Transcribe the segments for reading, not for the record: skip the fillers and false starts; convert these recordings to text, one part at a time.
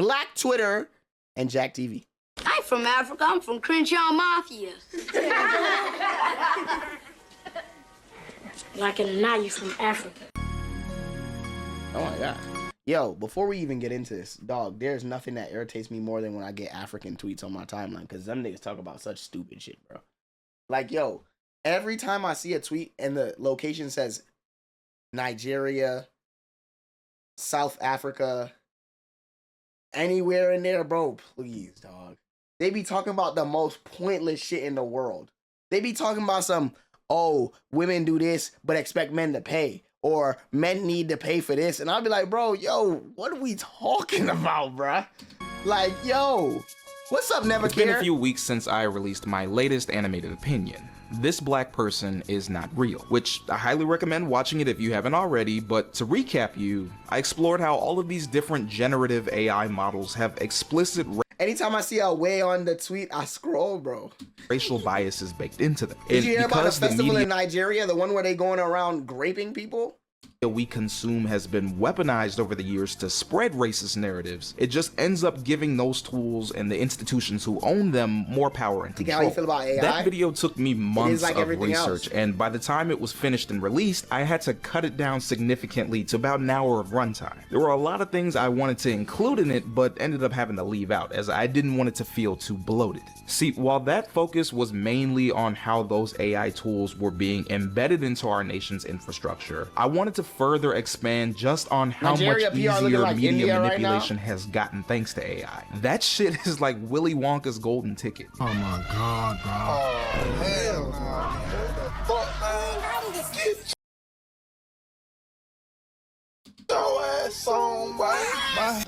Black Twitter, and Jack TV. I'm from Africa. I'm from Crenshaw Mafia. Like an now you from Africa. Oh my God. Yo, before we even get into this, dog, there's nothing that irritates me more than when I get African tweets on my timeline, because them niggas talk about such stupid shit, bro. Like, yo, every time I see a tweet and the location says Nigeria, South Africa, anywhere in there, bro, please, dog. They be talking about the most pointless shit in the world. They be talking about some, oh, women do this, but expect men to pay. Or men need to pay for this. And I'll be like, bro, yo, what are we talking about, bruh? Like, yo, what's up, Never Care? It's been a few weeks since I released my latest animated opinion. This black person is not real, which I highly recommend watching it if you haven't already, but to recap you, I explored how all of these different generative AI models have explicit anytime I see a way on the tweet, I scroll, bro. Racial biases baked into them. Did you hear about the festival in Nigeria, the one where they going around graping people? We consume has been weaponized over the years to spread racist narratives. It just ends up giving those tools and the institutions who own them more power and control. How you feel about AI? That video took me months of research, and by the time it was finished and released, I had to cut it down significantly to about an hour of runtime. There were a lot of things I wanted to include in it, but ended up having to leave out, as I didn't want it to feel too bloated. See, while that focus was mainly on how those AI tools were being embedded into our nation's infrastructure, I wanted to further expand just on how much easier media manipulation has gotten thanks to AI. That shit is like Willy Wonka's golden ticket. Oh my God, bro. Oh, hell no. What the fuck, man? Get your ass on, boy.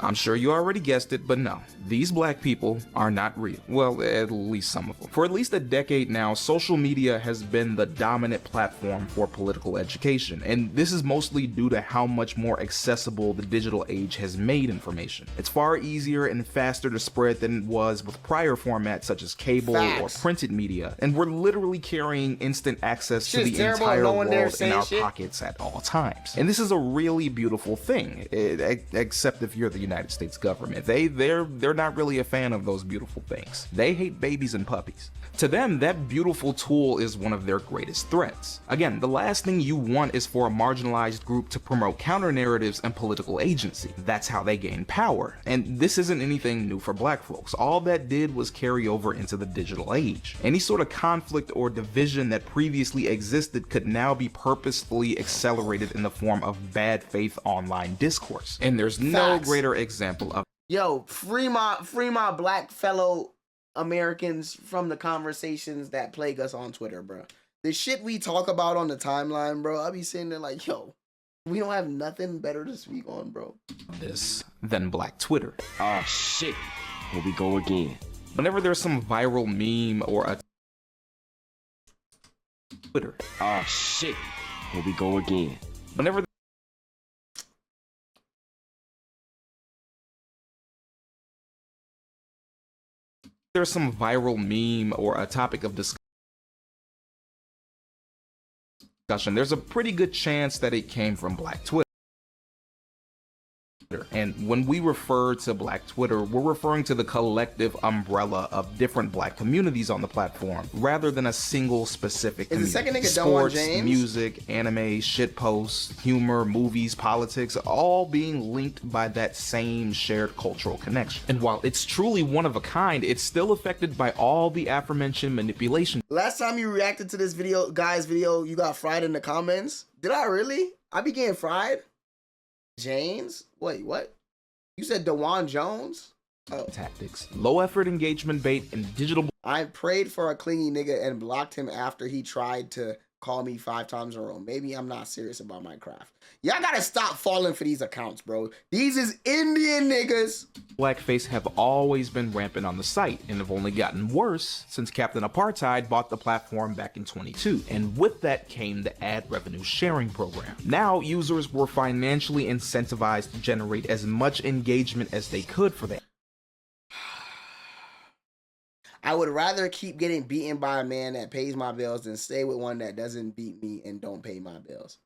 I'm sure you already guessed it, but no. These black people are not real. Well, at least some of them. For at least a decade now, social media has been the dominant platform for political education, and this is mostly due to how much more accessible the digital age has made information. It's far easier and faster to spread than it was with prior formats such as cable or printed media, and we're literally carrying instant access to the entire world in our pockets at all times. And this is a really beautiful thing, except if you're the United States government. They're not really a fan of those beautiful things. They hate babies and puppies. To them, that beautiful tool is one of their greatest threats. Again, the last thing you want is for a marginalized group to promote counter narratives and political agency. That's how they gain power. And this isn't anything new for black folks. All that did was carry over into the digital age. Any sort of conflict or division that previously existed could now be purposefully accelerated in the form of bad faith online discourse. And there's no greater example of free my black fellow Americans from the conversations that plague us on Twitter, bro. The shit we talk about on the timeline, bro, I be sitting there like, yo, we don't have nothing better to speak on, bro. This than black Twitter. Ah, shit. Here we go again. Whenever there's some viral meme or a Twitter. Ah, shit. Here we go again. Whenever there's some viral meme or a topic of discussion, there's a pretty good chance that it came from black Twitter. And when we refer to black Twitter, we're referring to the collective umbrella of different black communities on the platform, rather than a single specific community. Is the second nigga Sports, James? music, anime, shitposts, humor, movies, politics, all being linked by that same shared cultural connection. And while it's truly one of a kind, it's still affected by all the aforementioned manipulation. Last time you reacted to this guy's video, you got fried in the comments. Did I really? I be getting fried? James? Wait, what? You said DeJuan Jones? Oh. Tactics, low effort engagement bait, and digital. I prayed for a clingy nigga and blocked him after he tried to call me 5 times in a row. Maybe I'm not serious about my craft. Y'all gotta stop falling for these accounts, bro. These is Indian niggas. Blackface have always been rampant on the site and have only gotten worse since Captain Apartheid bought the platform back in 2022. And with that came the ad revenue sharing program. Now users were financially incentivized to generate as much engagement as they could for that. I would rather keep getting beaten by a man that pays my bills than stay with one that doesn't beat me and don't pay my bills.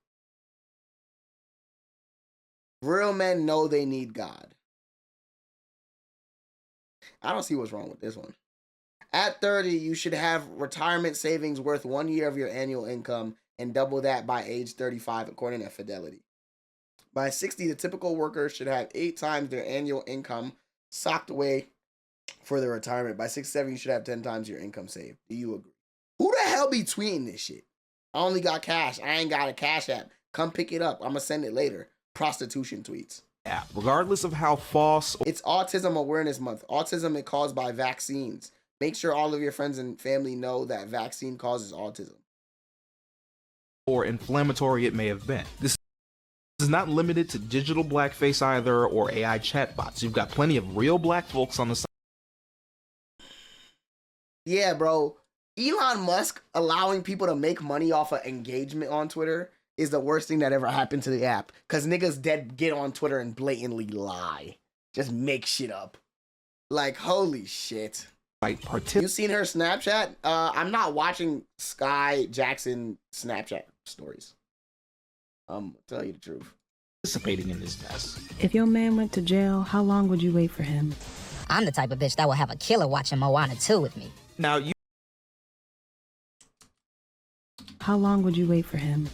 Real men know they need God. I don't see what's wrong with this one. At 30, you should have retirement savings worth 1 year of your annual income and double that by age 35, according to Fidelity. By 60, the typical worker should have 8 times their annual income socked away for their retirement. By 67, you should have 10 times your income saved. Do you agree? Who the hell be tweeting this shit? I only got cash. I ain't got a cash app. Come pick it up. I'm going to send it later. Prostitution tweets. Yeah, regardless of how false. It's Autism Awareness Month. Autism is caused by vaccines. Make sure all of your friends and family know that vaccine causes autism. Or inflammatory it may have been. This is not limited to digital blackface either or AI chatbots. You've got plenty of real black folks on the side. Yeah, bro. Elon Musk allowing people to make money off of engagement on Twitter is the worst thing that ever happened to the app. Because niggas dead get on Twitter and blatantly lie. Just make shit up. Like, holy shit. You seen her Snapchat? I'm not watching Sky Jackson Snapchat stories. Tell you the truth. Participating in this mess. If your man went to jail, how long would you wait for him? I'm the type of bitch that will have a killer watching Moana 2 with me. Now you. How long would you wait for him?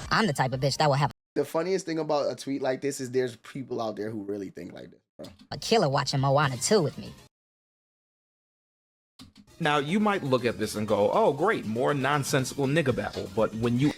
I'm the type of bitch that will have The funniest thing about a tweet like this is there's people out there who really think like this, bro. a killer watching Moana 2 with me. Now you might look at this and go, "Oh, great, more nonsensical nigga babble." But when you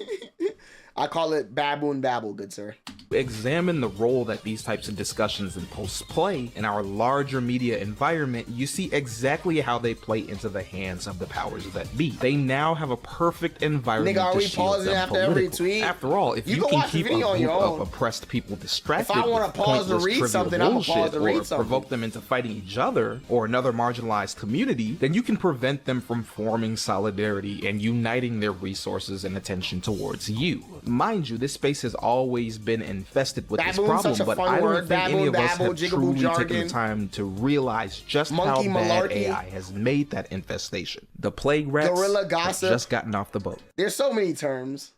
I call it baboon babble, good sir. examine the role that these types of discussions and posts play in our larger media environment, you see exactly how they play into the hands of the powers that be. They now have a perfect environment Nigga, are to we shield pausing them after every politically. tweet? After all, if You you can can watch the keep a video on group your of own. oppressed people distracted If I wanna with pause to pointless, read trivial something, I'ma bullshit, pause to read or something. provoke them into fighting each other or another marginalized community, then you can prevent them from forming solidarity and uniting their resources and attention towards you. Mind you, this space has always been infested with this Baboon's problem, such a but fun I don't word. think any of Baboon, us babble, have jigaboo truly taken jargon. the time to realize just Monkey how bad malarkey. AI has made that infestation. The plague rats Gorilla have gossip. just gotten off the boat. There's so many terms.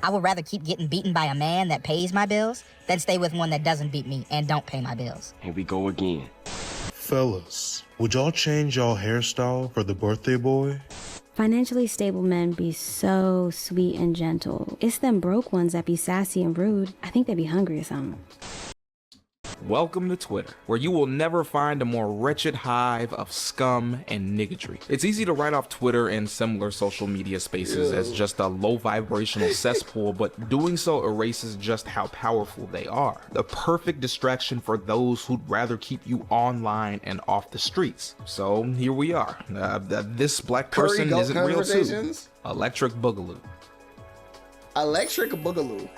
I would rather keep getting beaten by a man that pays my bills than stay with one that doesn't beat me and don't pay my bills. Here we go again. Fellas, would y'all change y'all hairstyle for the birthday boy? Financially stable men be so sweet and gentle. It's them broke ones that be sassy and rude. I think they be hungry or something. Welcome to Twitter, where you will never find a more wretched hive of scum and niggotry. It's easy to write off Twitter and similar social media spaces as just a low vibrational cesspool, but doing so erases just how powerful they are. The perfect distraction for those who'd rather keep you online and off the streets. So here we are. This black person Curry isn't real too. conversations? Electric Boogaloo. Electric Boogaloo.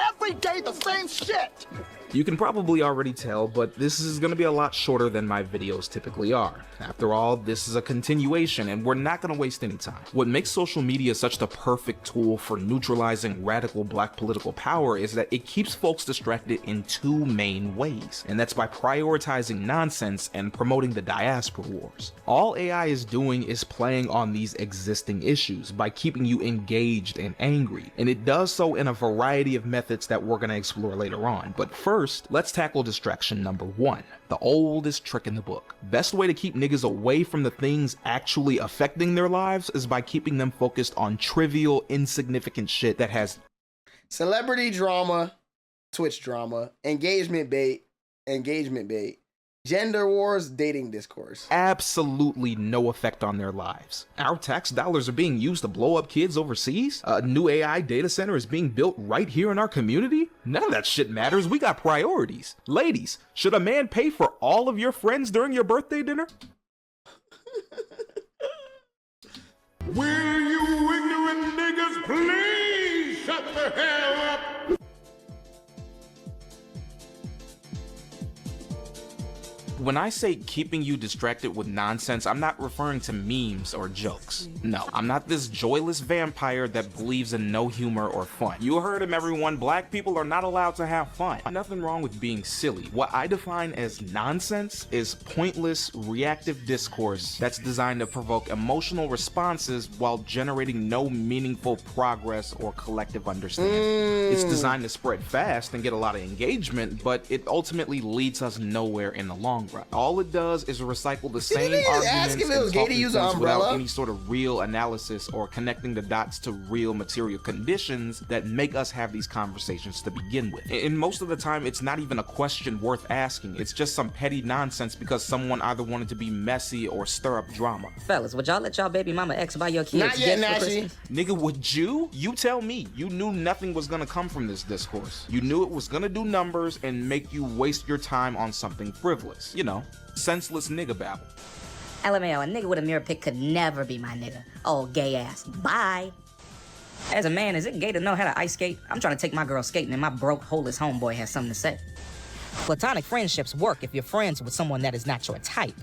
Every day the same shit. You can probably already tell, but this is going to be a lot shorter than my videos typically are. After all, this is a continuation, and we're not going to waste any time. What makes social media such the perfect tool for neutralizing radical black political power is that it keeps folks distracted in two main ways, and that's by prioritizing nonsense and promoting the diaspora wars. All AI is doing is playing on these existing issues by keeping you engaged and angry, and it does so in a variety of methods that we're going to explore later on. But first, let's tackle distraction number one, the oldest trick in the book. Best way to keep niggas away from the things actually affecting their lives is by keeping them focused on trivial, insignificant shit that has Celebrity drama, Twitch drama, engagement bait, gender wars, dating discourse. absolutely no effect on their lives. Our tax dollars are being used to blow up kids overseas. A new AI data center is being built right here in our community. None of that shit matters. We got priorities. Ladies, should a man pay for all of your friends during your birthday dinner? Will you ignorant niggas please shut the hell up? When I say keeping you distracted with nonsense, I'm not referring to memes or jokes. No, I'm not this joyless vampire that believes in no humor or fun. You heard him, everyone. Black people are not allowed to have fun. Nothing wrong with being silly. What I define as nonsense is pointless, reactive discourse that's designed to provoke emotional responses while generating no meaningful progress or collective understanding. It's designed to spread fast and get a lot of engagement, but it ultimately leads us nowhere in the long run. All it does is recycle the same arguments and talking points without any sort of real analysis or connecting the dots to real material conditions that make us have these conversations to begin with. And most of the time, it's not even a question worth asking. It's just some petty nonsense because someone either wanted to be messy or stir up drama. Fellas, would y'all let y'all baby mama ex buy your kids Not yet, gifts for Nashy. Christmas? Nigga, would you? You tell me. You knew nothing was gonna come from this discourse. You knew it was gonna do numbers and make you waste your time on something frivolous. You know, senseless nigga babble. LMAO, a nigga with a mirror pick could never be my nigga. Oh, gay ass. Bye. As a man, is it gay to know how to ice skate? I'm trying to take my girl skating and my broke, holeless homeboy has something to say. Platonic friendships work if you're friends with someone that is not your type.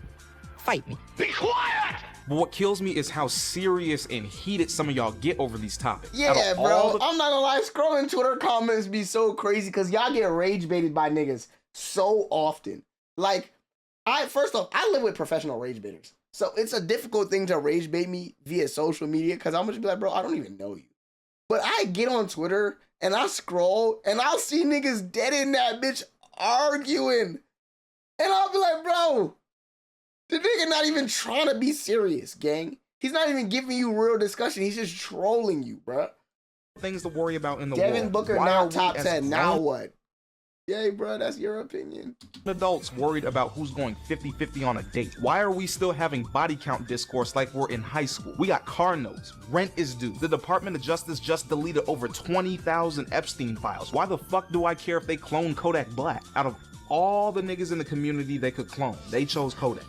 Fight me. Be quiet! But what kills me is how serious and heated some of y'all get over these topics. Yeah, bro. I'm not gonna lie. Scrolling Twitter comments be so crazy because y'all get rage baited by niggas so often. Like, first off, I live with professional rage baiters. So it's a difficult thing to rage bait me via social media because I'm just be like, bro, I don't even know you. But I get on Twitter and I scroll and I'll see niggas dead in that bitch arguing. And I'll be like, bro, the nigga not even trying to be serious, gang. He's not even giving you real discussion. He's just trolling you, bro. Things to worry about in the world. Devin Booker Why now are we top as 10. Now grown what? Yay, bro, that's your opinion. adults worried about who's going 50-50 on a date? Why are we still having body count discourse like we're in high school? We got car notes, rent is due. The Department of Justice just deleted over 20,000 Epstein files. Why the fuck do I care if they clone Kodak Black? Out of all the niggas in the community they could clone, they chose Kodak.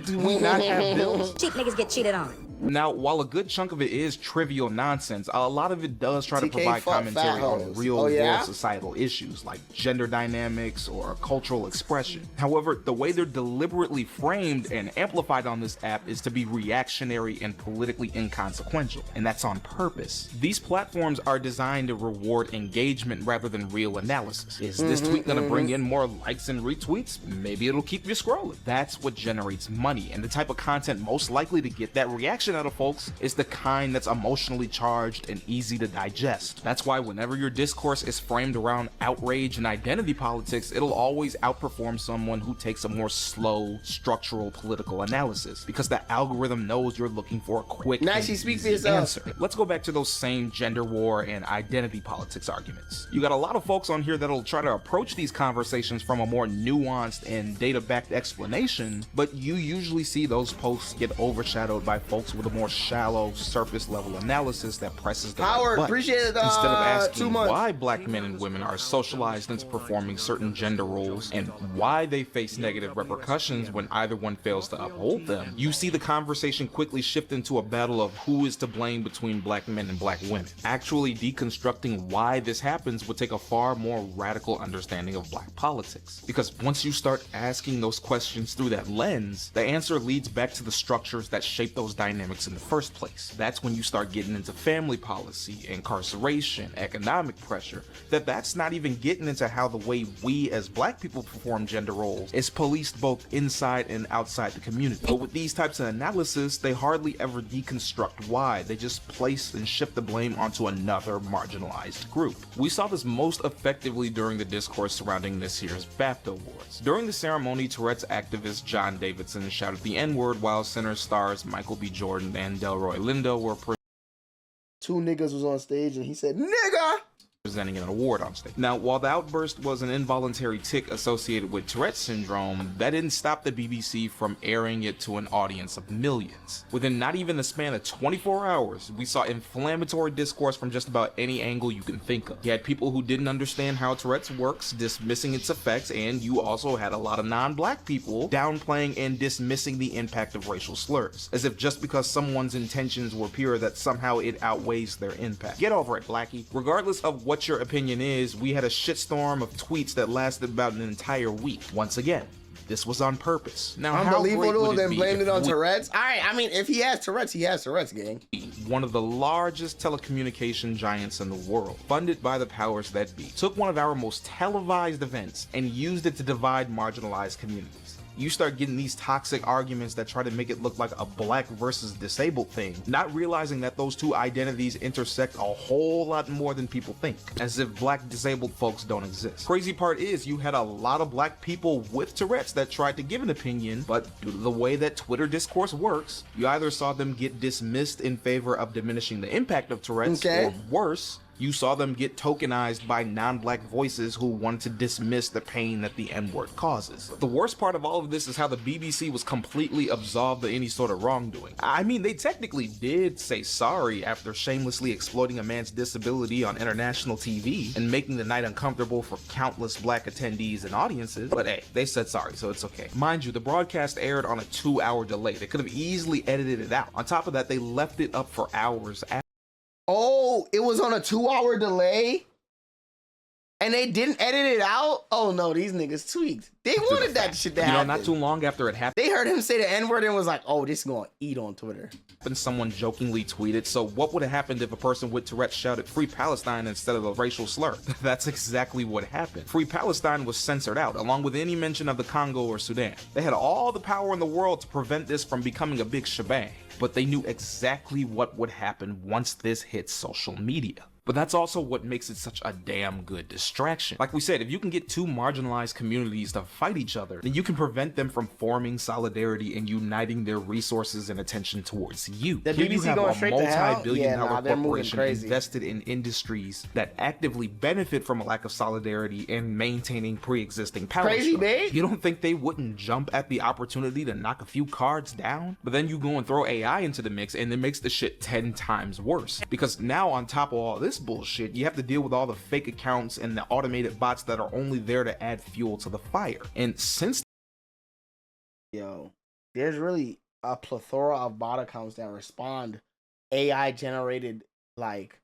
Do we not have bills? Cheap niggas get cheated on. Now, while a good chunk of it is trivial nonsense, a lot of it does try to TK provide fuck commentary fat on hoes. real Oh, yeah? world societal issues like gender dynamics or cultural expression. However, the way they're deliberately framed and amplified on this app is to be reactionary and politically inconsequential, and that's on purpose. These platforms are designed to reward engagement rather than real analysis. Is this tweet gonna bring in more likes and retweets? Maybe it'll keep you scrolling. That's what generates money, and the type of content most likely to get that reaction out of folks is the kind that's emotionally charged and easy to digest. That's why whenever your discourse is framed around outrage and identity politics, it'll always outperform someone who takes a more slow, structural political analysis, because the algorithm knows you're looking for a quick and Nicely, speak for easy yourself. answer. Let's go back to those same gender war and identity politics arguments. You got a lot of folks on here that'll try to approach these conversations from a more nuanced and data-backed explanation, but you usually see those posts get overshadowed by folks with a more shallow, surface-level analysis that presses the Howard, right button. appreciate it, Instead of 2 asking months. why black men and women are socialized into performing certain gender roles and why they face negative repercussions when either one fails to uphold them, you see the conversation quickly shift into a battle of who is to blame between black men and black women. Actually deconstructing why this happens would take a far more radical understanding of black politics. Because once you start asking those questions through that lens, the answer leads back to the structures that shape those dynamics in the first place. That's when you start getting into family policy, incarceration, economic pressure. That's not even getting into how the way we as black people perform gender roles is policed both inside and outside the community. But with these types of analysis, they hardly ever deconstruct why. They just place and shift the blame onto another marginalized group. We saw this most effectively during the discourse surrounding this year's BAFTA Awards. During the ceremony, Tourette's activist John Davidson shouted the N-word while center stars Michael B. Jordan and Delroy Lindo were 2 niggas was on stage and he said, nigga! presenting an award on stage. Now, while the outburst was an involuntary tic associated with Tourette's syndrome, that didn't stop the BBC from airing it to an audience of millions. Within not even the span of 24 hours, we saw inflammatory discourse from just about any angle you can think of. You had people who didn't understand how Tourette's works, dismissing its effects, and you also had a lot of non-black people downplaying and dismissing the impact of racial slurs, as if just because someone's intentions were pure that somehow it outweighs their impact. Get over it, Blackie. Regardless of what your opinion is, we had a shitstorm of tweets that lasted about an entire week. Once again, this was on purpose. Now, how great Unbelievable, would it then be blamed if it on we- Tourette's. All right, I mean, if he has Tourette's, he has Tourette's, gang. One of the largest telecommunication giants in the world, funded by the powers that be, took one of our most televised events and used it to divide marginalized communities. You start getting these toxic arguments that try to make it look like a black versus disabled thing, not realizing that those two identities intersect a whole lot more than people think, as if black disabled folks don't exist. Crazy part is, you had a lot of black people with Tourette's that tried to give an opinion, but due to the way that Twitter discourse works, you either saw them get dismissed in favor of diminishing the impact of Tourette's, or worse, you saw them get tokenized by non-black voices who wanted to dismiss the pain that the N-word causes. The worst part of all of this is how the BBC was completely absolved of any sort of wrongdoing. I mean, they technically did say sorry after shamelessly exploiting a man's disability on international TV and making the night uncomfortable for countless black attendees and audiences, but hey, they said sorry, so it's okay. Mind you, the broadcast aired on a 2-hour delay. They could have easily edited it out. On top of that, they left it up for hours after. Oh, it was on a 2-hour delay? And they didn't edit it out? Oh no, these niggas tweaked. They wanted that shit to happen. Not too long after it happened. They heard him say the N-word and was like, oh, this is gonna eat on Twitter. And someone jokingly tweeted, so what would have happened if a person with Tourette's shouted Free Palestine instead of a racial slur? That's exactly what happened. Free Palestine was censored out, along with any mention of the Congo or Sudan. They had all the power in the world to prevent this from becoming a big shebang, but they knew exactly what would happen once this hit social media. But that's also what makes it such a damn good distraction. Like we said, if you can get two marginalized communities to fight each other, then you can prevent them from forming solidarity and uniting their resources and attention towards you. The Here you BBC have going a straight to hell? multi-billion-dollar They're moving corporation crazy. invested in industries that actively benefit from a lack of solidarity and maintaining pre-existing power Crazy, structures. babe. You don't think they wouldn't jump at the opportunity to knock a few cards down? But then you go and throw AI into the mix and it makes the shit 10 times worse. Because now on top of all this bullshit, you have to deal with all the fake accounts and the automated bots that are only there to add fuel to the fire. And since there's really a plethora of bot accounts that respond AI generated like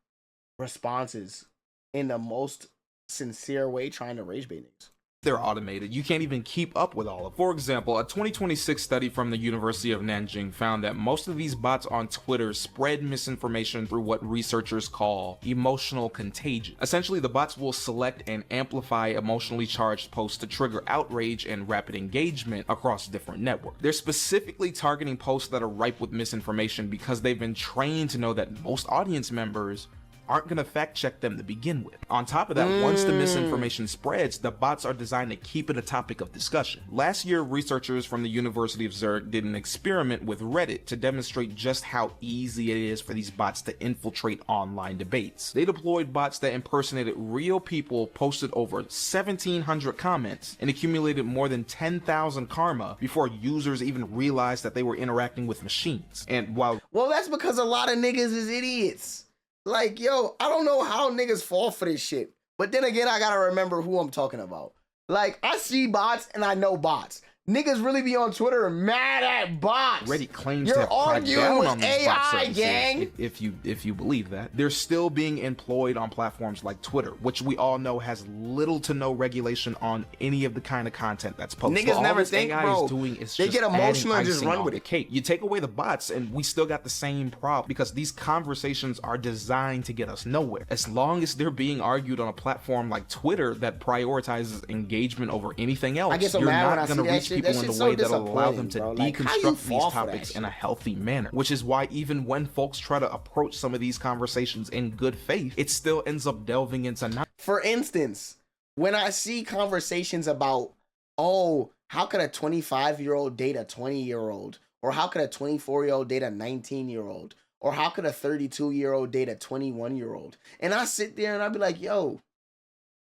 responses in the most sincere way, trying to rage bait niggas. they're automated, you can't even keep up with all of them. For example, a 2026 study from the University of Nanjing found that most of these bots on Twitter spread misinformation through what researchers call emotional contagion. Essentially, the bots will select and amplify emotionally charged posts to trigger outrage and rapid engagement across different networks. They're specifically targeting posts that are ripe with misinformation because they've been trained to know that most audience members aren't going to fact check them to begin with. On top of that, once the misinformation spreads, the bots are designed to keep it a topic of discussion. Last year, researchers from the University of Zurich did an experiment with Reddit to demonstrate just how easy it is for these bots to infiltrate online debates. They deployed bots that impersonated real people, posted over 1,700 comments, and accumulated more than 10,000 karma before users even realized that they were interacting with machines. And while that's because a lot of niggas is idiots. Like, yo, I don't know how niggas fall for this shit. But then again, I gotta remember who I'm talking about. Like, I see bots and I know bots. Niggas really be on Twitter mad at bots. Reddit claims You're to have cracked arguing down with on these AI, bot services, gang. if you believe that. They're still being employed on platforms like Twitter, which we all know has little to no regulation on any of the kind of content that's posted. Niggas All never this think, AI bro. is doing is They just get emotional and adding just icing run on with the it. cake. You take away the bots and we still got the same problem because these conversations are designed to get us nowhere. As long as they're being argued on a platform like Twitter that prioritizes engagement over anything else, I get so you're mad when I not see going to that reach shit. people That in shit's the so way that'll allow them disappointing, to bro. Like, how you deconstruct these fall for that topics shit? in a healthy manner, which is why even when folks try to approach some of these conversations in good faith, it still ends up delving into For instance, when I see conversations about, oh, how could a 25-year-old date a 20-year-old? Or how could a 24-year-old date a 19-year-old? Or how could a 32-year-old date a 21-year-old? And I sit there and I be like, yo,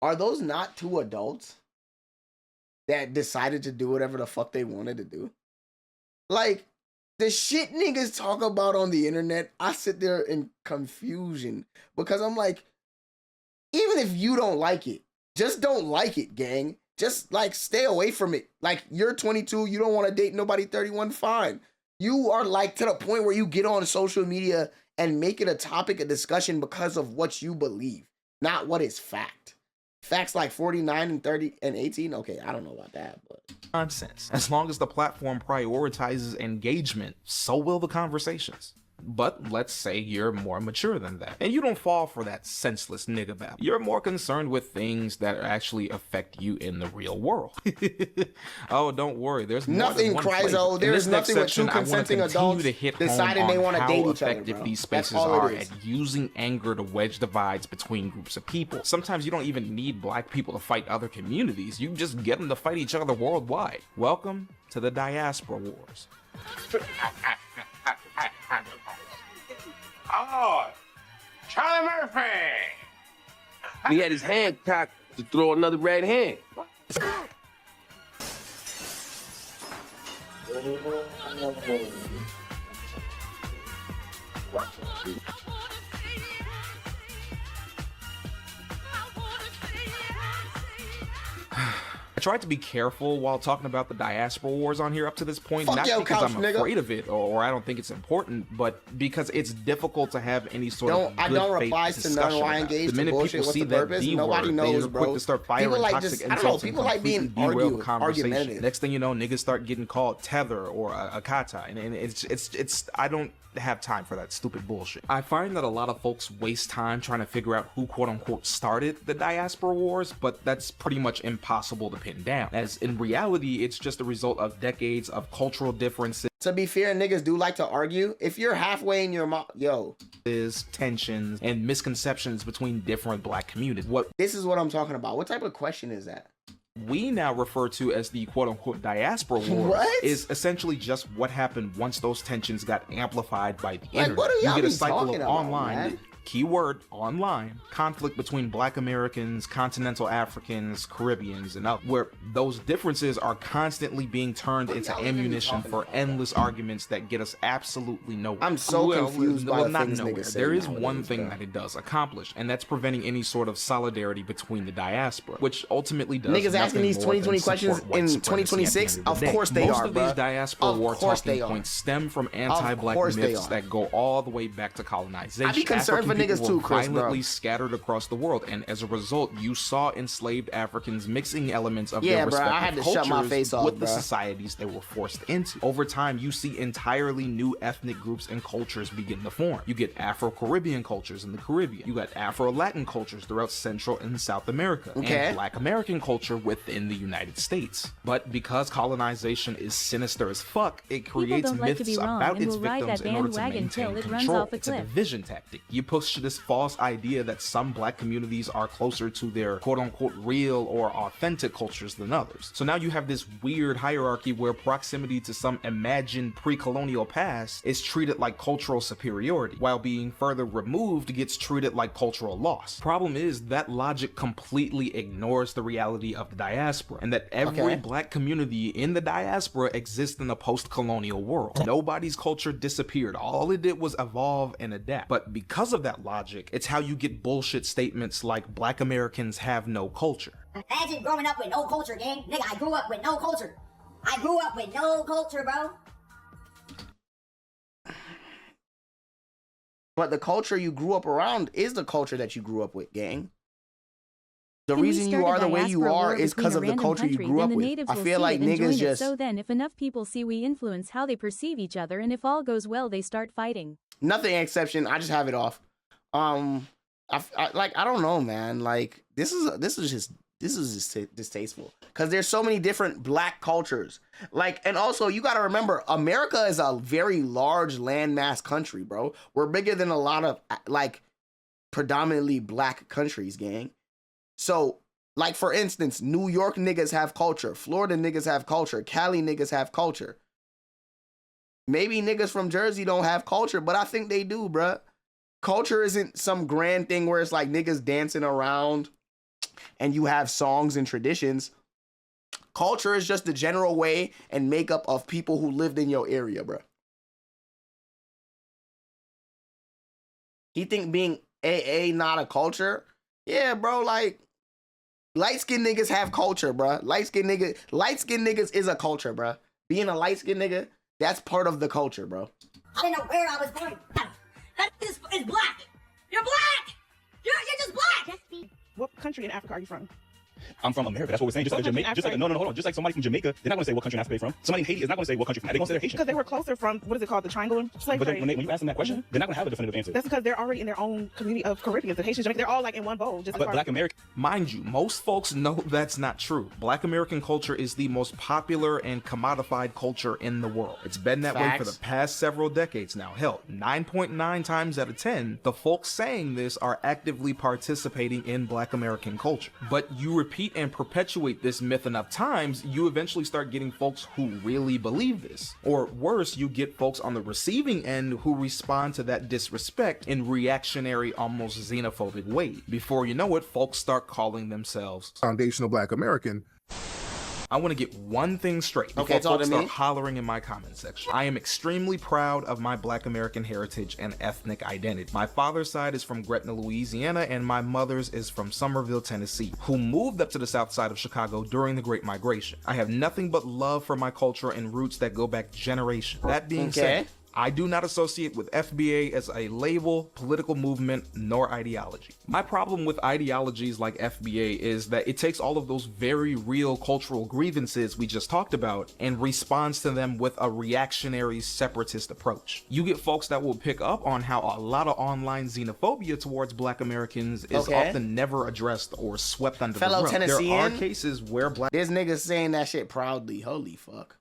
are those not two adults that decided to do whatever the fuck they wanted to do? Like, the shit niggas talk about on the internet, I sit there in confusion because I'm like, even if you don't like it, just don't like it, gang. Just like stay away from it. Like, you're 22, you don't want to date nobody 31, fine. You are like to the point where you get on social media and make it a topic of discussion because of what you believe, not what is fact. Facts like 49 and 30 and 18. Okay, I don't know about that, but nonsense. As long as the platform prioritizes engagement, so will the conversations. But let's say you're more mature than that, and you don't fall for that senseless nigga babble. You're more concerned with things that actually affect you in the real world. Oh, don't worry, there's more nothing, Cryzo. There's nothing with two consenting adults deciding they want to date each other, bro. These spaces are at using anger to wedge divides between groups of people. Sometimes you don't even need black people to fight other communities. You just get them to fight each other worldwide. Welcome to the diaspora wars. Oh, Charlie Murphy! He had his hand cocked to throw another red hand. I tried to be careful while talking about the diaspora wars on here up to this point, Fuck not your because couch, I'm nigga. afraid of it or I don't think it's important, but because it's difficult to have any sort of I good don't faith reply to none discussion why about it. engage The to minute bullshit. people What's see the that purpose? D Nobody word, knows, they're bro. quick to start firing People like toxic just, I don't know, insults people and like being completely derail the conversation. argumentative. Next thing you know, niggas start getting called tether or a kata, and it's I don't have time for that stupid bullshit. I find that a lot of folks waste time trying to figure out who quote unquote started the diaspora wars, but that's pretty much impossible to pin down, as in reality it's just a result of decades of cultural differences. To be fair, niggas do like to argue. If you're halfway in your tensions and misconceptions between different black communities. This is what I'm talking about. What type of question is that? We now refer to as the quote-unquote diaspora wars is essentially just what happened once those tensions got amplified by the internet. What are y'all you get a be cycle talking of about, online man? keyword online conflict between black Americans, continental Africans, Caribbeans, and others, where those differences are constantly being turned into ammunition for endless arguments that get us absolutely nowhere. I'm so confused by the not things nowhere. niggas say There is nowadays, one thing bro. that it does accomplish, and that's preventing any sort of solidarity between the diaspora, which ultimately does Niggas asking nothing these more 2020 than questions support white in supremacy 2026? at the end Of the day. course they Most are, of these bruh. diaspora Of war course they talking are. points stem from anti-black course they myths are. that go all the way back to colonization. I be concerned for African niggas people too, were Chris, bro. violently scattered across the world, and as a result, you saw enslaved Africans mixing elements of Yeah, their bro, I respective had to cultures shut my face off, with the bro. societies they were forced into. Over time, you see entirely new ethnic groups and cultures begin to form. You get Afro-Caribbean cultures in the Caribbean. You got Afro-Latin cultures throughout Central and South America. Okay. And Black American culture within the United States. But because colonization is sinister as fuck, it creates don't like to myths be wrong about and its will ride victims that in order to bandwagon maintain till it runs control. off a It's a cliff. division tactic. You push this false idea that some black communities are closer to their quote-unquote real or authentic cultures than others. So now you have this weird hierarchy where proximity to some imagined pre-colonial past is treated like cultural superiority, while being further removed gets treated like cultural loss. Problem is that logic completely ignores the reality of the diaspora, and that every black community in the diaspora exists in a post-colonial world. Nobody's culture disappeared. All it did was evolve and adapt. But because of that logic, it's how you get bullshit statements like black Americans have no culture. Imagine growing up with no culture, gang. Nigga, I grew up with no culture. I grew up with no culture, bro. But the culture you grew up around is the culture that you grew up with, gang. The Can we reason start you a are the way you diaspora are war is between because a of the random culture you country, grew then up the with. natives I will feel see like it and join niggas it. just So then, if enough people see we influence how they perceive each other, and if all goes well, they start fighting. nothing exception. I just have it off. I don't know, man. Like this is just distasteful because there's so many different black cultures. Like, and also you got to remember, America is a very large landmass country, bro. We're bigger than a lot of like predominantly black countries, gang. So, like for instance, New York niggas have culture, Florida niggas have culture, Cali niggas have culture. Maybe niggas from Jersey don't have culture, but I think they do, bruh. Culture isn't some grand thing where it's like niggas dancing around and you have songs and traditions. Culture is just the general way and makeup of people who lived in your area, bruh. You think being AA not a culture? Yeah, bro, like light-skinned niggas have culture, bruh. Light-skinned niggas is a culture, bruh. Being a light-skinned nigga, that's part of the culture, bro. I didn't know where I was going. That is black. You're black. You're just black. What country in Africa are you from? I'm from America. That's what we're saying. Just like Jamaica. Just like hold on. Just like somebody from Jamaica, they're not going to say what country in Africa they're from. Somebody in Haiti is not going to say what country. They're going to say they're Haitian. Because they were closer from what is it called, the triangle slave But trade. when you ask them that question, they're not going to have a definitive answer. That's because they're already in their own community of Caribbeans, the Haitians, Jamaicans. They're all like in one bowl. Just but Black American, mind you, most folks know that's not true. Black American culture is the most popular and commodified culture in the world. It's been that way for the past several decades now. Hell, 9.9 times out of 10, the folks saying this are actively participating in Black American culture. But you repeat and perpetuate this myth enough times, you eventually start getting folks who really believe this. Or worse, you get folks on the receiving end who respond to that disrespect in reactionary, almost xenophobic ways. Before you know it, folks start calling themselves foundational Black American. I want to get one thing straight before folks start hollering in my comment section. I am extremely proud of my Black American heritage and ethnic identity. My father's side is from Gretna, Louisiana, and my mother's is from Somerville, Tennessee, who moved up to the south side of Chicago during the Great Migration. I have nothing but love for my culture and roots that go back generations. That being said, I do not associate with FBA as a label, political movement, nor ideology. My problem with ideologies like FBA is that it takes all of those very real cultural grievances we just talked about and responds to them with a reactionary separatist approach. You get folks that will pick up on how a lot of online xenophobia towards Black Americans is often never addressed or swept under the rug. Tennessean, there are cases where there's niggas saying that shit proudly. Holy fuck.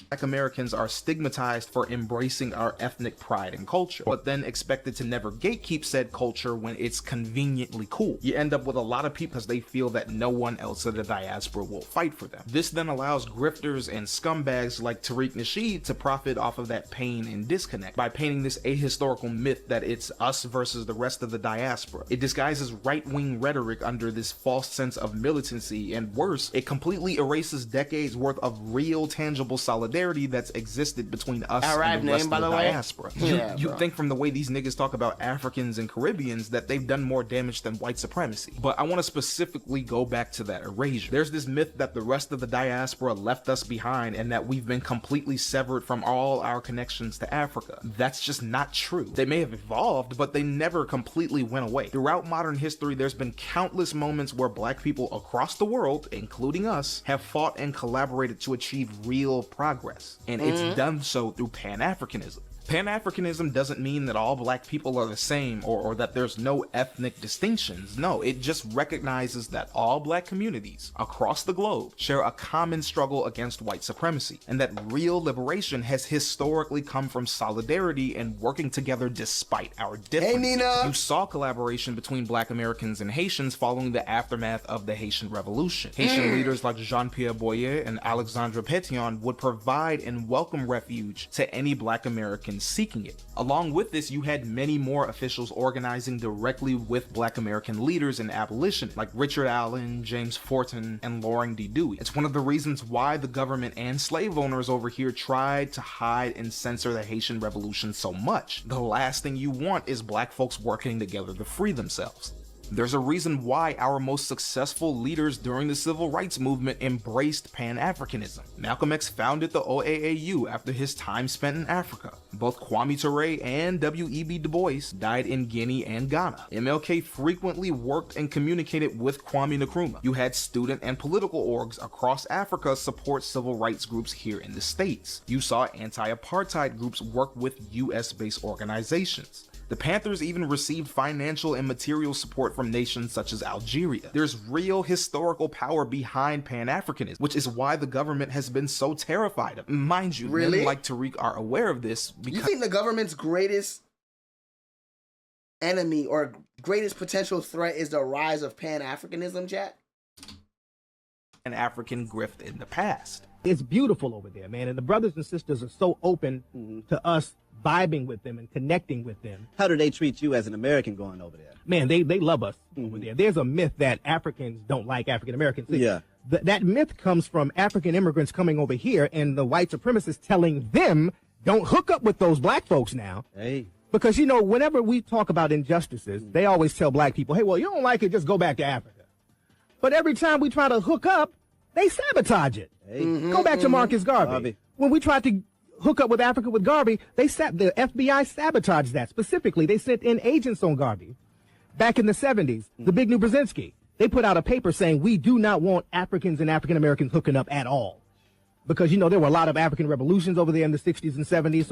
Black Americans are stigmatized for embracing our ethnic pride and culture, but then expected to never gatekeep said culture when it's conveniently cool. You end up with a lot of people because they feel that no one else in the diaspora will fight for them. This then allows grifters and scumbags like Tariq Nasheed to profit off of that pain and disconnect by painting this ahistorical myth that it's us versus the rest of the diaspora. It disguises right-wing rhetoric under this false sense of militancy, and worse, it completely erases decades worth of real tangible solidarity that's existed between us and the rest of the diaspora. You think from the way these niggas talk about Africans and Caribbeans that they've done more damage than white supremacy. But I want to specifically go back to that erasure. There's this myth that the rest of the diaspora left us behind and that we've been completely severed from all our connections to Africa. That's just not true. They may have evolved, but they never completely went away. Throughout modern history, there's been countless moments where Black people across the world, including us, have fought and collaborated to achieve real progress. And it's done so through Pan-Africanism. Pan-Africanism doesn't mean that all Black people are the same or that there's no ethnic distinctions. No, it just recognizes that all Black communities across the globe share a common struggle against white supremacy, and that real liberation has historically come from solidarity and working together despite our differences. Hey, Nina! You saw collaboration between Black Americans and Haitians following the aftermath of the Haitian Revolution. Haitian leaders like Jean-Pierre Boyer and Alexandre Pétion would provide and welcome refuge to any Black American seeking it. Along with this, you had many more officials organizing directly with Black American leaders in abolition, like Richard Allen, James Forten, and Loring D. Dewey. It's one of the reasons why the government and slave owners over here tried to hide and censor the Haitian Revolution so much. The last thing you want is Black folks working together to free themselves. There's a reason why our most successful leaders during the civil rights movement embraced Pan-Africanism. Malcolm X founded the OAAU after his time spent in Africa. Both Kwame Ture and W.E.B. Du Bois died in Guinea and Ghana. MLK frequently worked and communicated with Kwame Nkrumah. You had student and political orgs across Africa support civil rights groups here in the States. You saw anti-apartheid groups work with US-based organizations. The Panthers even received financial and material support from nations such as Algeria. There's real historical power behind Pan-Africanism, which is why the government has been so terrified of it. Mind you, men like Tariq are aware of this because— You think the government's greatest enemy or greatest potential threat is the rise of Pan-Africanism, Jack? An African grift in the past. It's beautiful over there, man, and the brothers and sisters are so open to us vibing with them and connecting with them. How do they treat you as an American going over there? Man, they love us over there. There's a myth that Africans don't like African Americans. Yeah. That myth comes from African immigrants coming over here and the white supremacists telling them, don't hook up with those Black folks now. Hey. Because, you know, whenever we talk about injustices, they always tell Black people, hey, well, you don't like it, just go back to Africa. But every time we try to hook up, they sabotage it. Hey. Go back to Marcus Garvey. When we tried to hook up with Africa with Garvey, the FBI sabotaged that. Specifically, they sent in agents on Garvey. Back in the 70s, the Big New Brzezinski. They put out a paper saying we do not want Africans and African Americans hooking up at all. Because, you know, there were a lot of African revolutions over there in the 60s and 70s.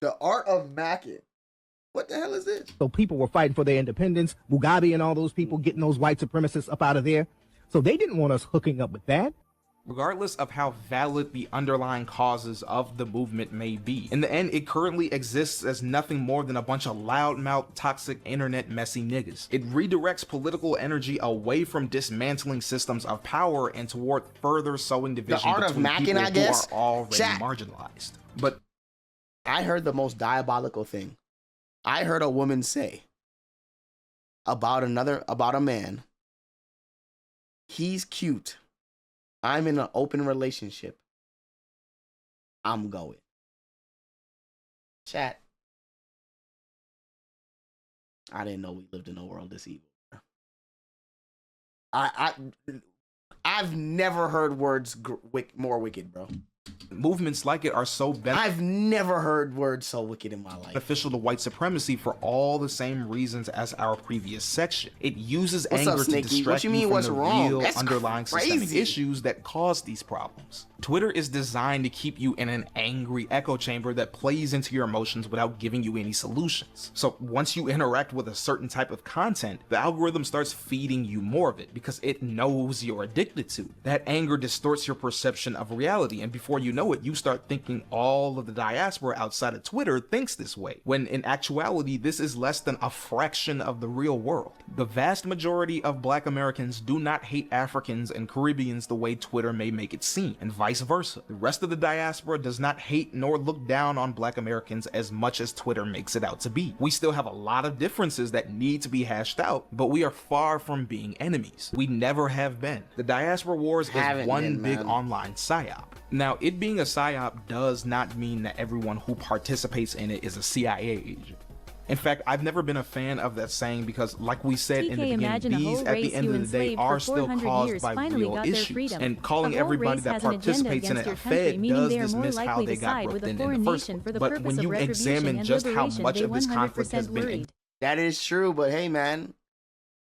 The art of macking. What the hell is this? So people were fighting for their independence. Mugabe and all those people getting those white supremacists up out of there. So they didn't want us hooking up with that. Regardless of how valid the underlying causes of the movement may be, in the end, it currently exists as nothing more than a bunch of loudmouth, toxic, internet messy niggas. It redirects political energy away from dismantling systems of power and toward further sowing division between people who are already marginalized. But I heard the most diabolical thing. I heard a woman say about a man. He's cute. I'm in an open relationship. I'm going. Chat. I didn't know we lived in a world this evil. I've never heard words more wicked, bro. Movements like it are so I've never heard words so wicked in my life. Beneficial to white supremacy for all the same reasons as our previous section. It uses anger to distract you from the real underlying systemic issues that cause these problems. Twitter is designed to keep you in an angry echo chamber that plays into your emotions without giving you any solutions. So once you interact with a certain type of content, the algorithm starts feeding you more of it because it knows you're addicted to it. That anger distorts your perception of reality, and before you know it, you start thinking all of the diaspora outside of Twitter thinks this way, when in actuality, this is less than a fraction of the real world. The vast majority of Black Americans do not hate Africans and Caribbeans the way Twitter may make it seem, and vice versa. The rest of the diaspora does not hate nor look down on Black Americans as much as Twitter makes it out to be. We still have a lot of differences that need to be hashed out, but we are far from being enemies. We never have been. The diaspora wars is one big online psyop. Now, it being a psyop does not mean that everyone who participates in it is a CIA agent. In fact, I've never been a fan of that saying because, like we said in the beginning, these at the end of the day are still caused by real issues. And calling everybody that participates in it a Fed does dismiss how they got roped in the first place. But when you examine just how much of this conflict has been... That is true, but hey, man,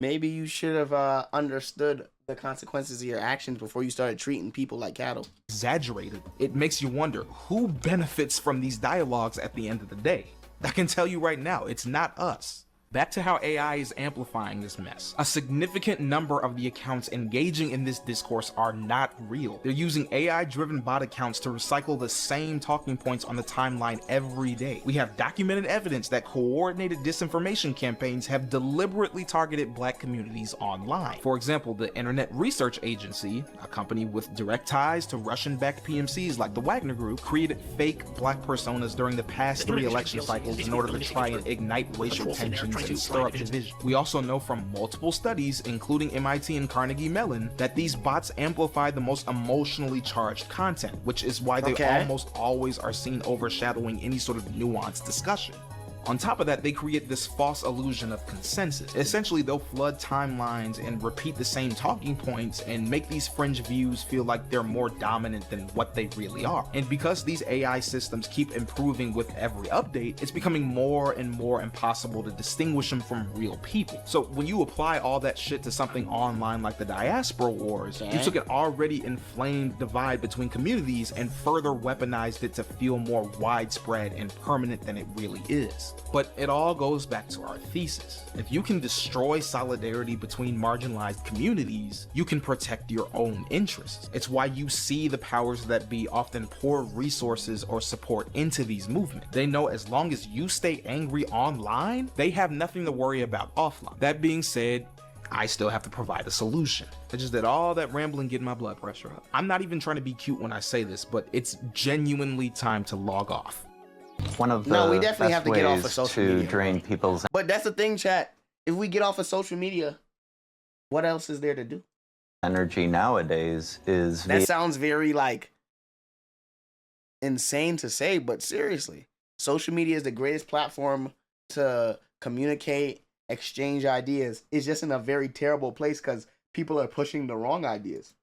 maybe you should have understood the consequences of your actions before you started treating people like cattle. Exaggerated. It makes you wonder who benefits from these dialogues at the end of the day. I can tell you right now, it's not us. Back to how AI is amplifying this mess. A significant number of the accounts engaging in this discourse are not real. They're using AI-driven bot accounts to recycle the same talking points on the timeline every day. We have documented evidence that coordinated disinformation campaigns have deliberately targeted Black communities online. For example, the Internet Research Agency, a company with direct ties to Russian-backed PMCs like the Wagner Group, created fake Black personas during the past 3 election cycles in order to try and ignite racial tensions to stir up division. We also know from multiple studies, including MIT and Carnegie Mellon, that these bots amplify the most emotionally charged content, which is why they almost always are seen overshadowing any sort of nuanced discussion. On top of that, they create this false illusion of consensus. Essentially, they'll flood timelines and repeat the same talking points and make these fringe views feel like they're more dominant than what they really are. And because these AI systems keep improving with every update, it's becoming more and more impossible to distinguish them from real people. So when you apply all that shit to something online like the diaspora wars, you took an already inflamed divide between communities and further weaponized it to feel more widespread and permanent than it really is. But it all goes back to our thesis. If you can destroy solidarity between marginalized communities, you can protect your own interests. It's why you see the powers that be often pour resources or support into these movements. They know as long as you stay angry online, they have nothing to worry about offline. That being said, I still have to provide a solution. I just did all that rambling getting my blood pressure up. I'm not even trying to be cute when I say this, but it's genuinely time to log off. One of the we definitely have to get off of ways social to media, drain people's But that's the thing, chat. If we get off of social media, what else is there to do? energy nowadays is That sounds very like insane to say, but seriously, social media is the greatest platform to communicate, exchange ideas. It's just in a very terrible place because people are pushing the wrong ideas.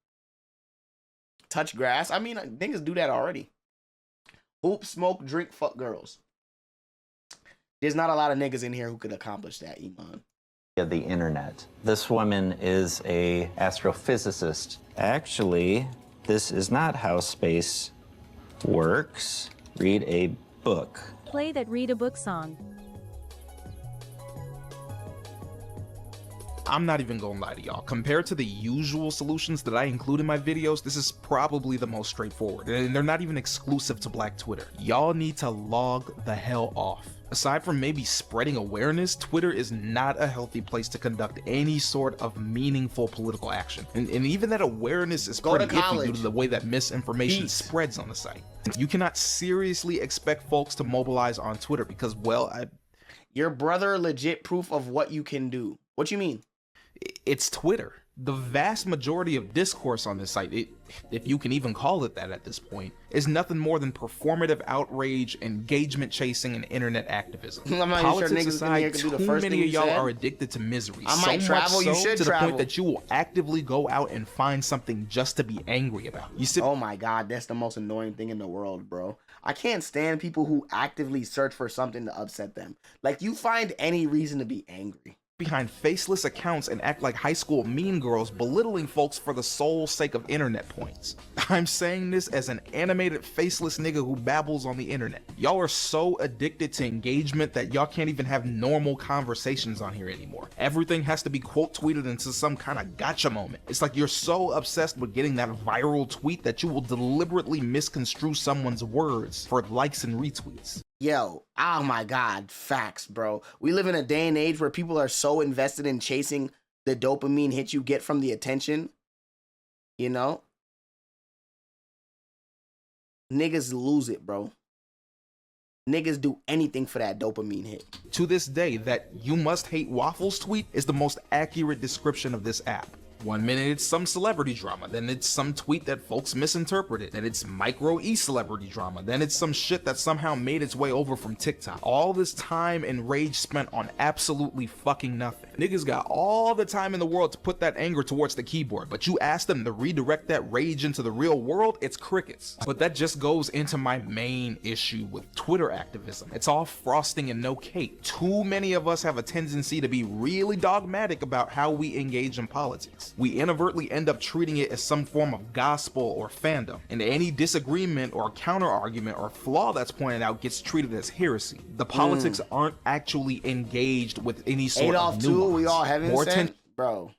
Touch grass. I mean, niggas do that already. Hoop, smoke, drink, fuck girls. There's not a lot of niggas in here who could accomplish that, Iman. The internet. This woman is a astrophysicist. Actually, this is not how space works. Read a book. Play that read a book song. I'm not even gonna lie to y'all. Compared to the usual solutions that I include in my videos, this is probably the most straightforward, and they're not even exclusive to Black Twitter. Y'all need to log the hell off. Aside from maybe spreading awareness, Twitter is not a healthy place to conduct any sort of meaningful political action. And even that awareness is pretty iffy due to the way that misinformation spreads on the site. You cannot seriously expect folks to mobilize on Twitter because, well, your brother legit proof of what you can do. What you mean? It's Twitter. The vast majority of discourse on this site, if you can even call it that at this point, is nothing more than performative outrage, engagement chasing, and internet activism. Politics aside, too many of y'all are addicted to misery. I might travel, you should to travel. the point that you will actively go out and find something just to be angry about. Oh my God, that's the most annoying thing in the world, bro. I can't stand people who actively search for something to upset them. Like, you find any reason to be angry behind faceless accounts and act like high school mean girls, belittling folks for the sole sake of internet points. I'm saying this as an animated faceless nigga who babbles on the internet. Y'all are so addicted to engagement that y'all can't even have normal conversations on here anymore. Everything has to be quote tweeted into some kind of gotcha moment. It's like you're so obsessed with getting that viral tweet that you will deliberately misconstrue someone's words for likes and retweets. Yo, oh my God, facts, bro. We live in a day and age where people are so invested in chasing the dopamine hit you get from the attention. You know? Niggas lose it, bro. Niggas do anything for that dopamine hit. To this day, that "you must hate waffles" tweet is the most accurate description of this app. 1 minute it's some celebrity drama, then it's some tweet that folks misinterpreted, then it's micro e-celebrity drama, then it's some shit that somehow made its way over from TikTok. All this time and rage spent on absolutely fucking nothing. Niggas got all the time in the world to put that anger towards the keyboard, but you ask them to redirect that rage into the real world, it's crickets. But that just goes into my main issue with Twitter activism. It's all frosting and no cake. Too many of us have a tendency to be really dogmatic about how we engage in politics. We inadvertently end up treating it as some form of gospel or fandom, and any disagreement or counter-argument or flaw that's pointed out gets treated as heresy. The politics aren't actually engaged with any sort of nuance. Adolf too, we all heaven sent? Bro,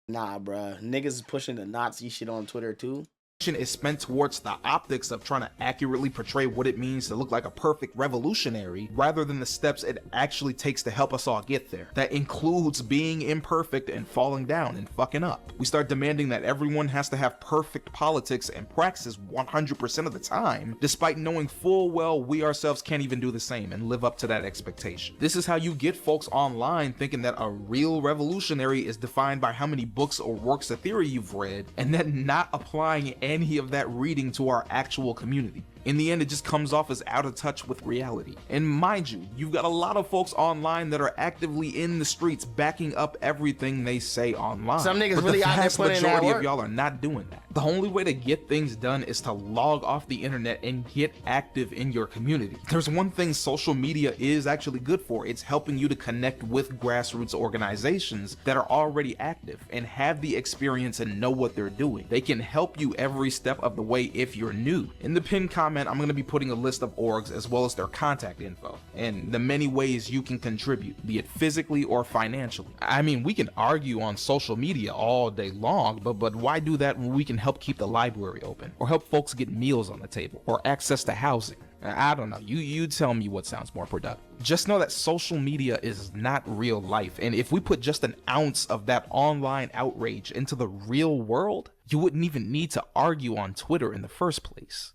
nah, bro. Niggas is pushing the Nazi shit on Twitter too. Is spent towards the optics of trying to accurately portray what it means to look like a perfect revolutionary rather than the steps it actually takes to help us all get there. That includes being imperfect and falling down and fucking up. We start demanding that everyone has to have perfect politics and praxis 100% of the time, despite knowing full well we ourselves can't even do the same and live up to that expectation. This is how you get folks online thinking that a real revolutionary is defined by how many books or works of theory you've read, and then not applying any of that reading to our actual community. In the end, it just comes off as out of touch with reality. And mind you, you've got a lot of folks online that are actively in the streets backing up everything they say online. Some niggas really out there putting in that work. The vast majority of y'all are not doing that. The only way to get things done is to log off the internet and get active in your community. There's one thing social media is actually good for. It's helping you to connect with grassroots organizations that are already active and have the experience and know what they're doing. They can help you every step of the way if you're new. In the pinned comment, I'm going to be putting a list of orgs as well as their contact info and the many ways you can contribute, be it physically or financially. I mean, we can argue on social media all day long, but why do that when we can help keep the library open or help folks get meals on the table or access to housing? I don't know. You tell me what sounds more productive. Just know that social media is not real life, and if we put just an ounce of that online outrage into the real world, you wouldn't even need to argue on Twitter in the first place.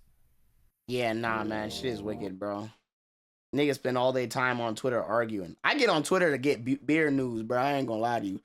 Yeah, nah, man, shit is wicked, bro. Niggas spend all their time on Twitter arguing. I get on Twitter to get beer news, bro. I ain't gonna lie to you.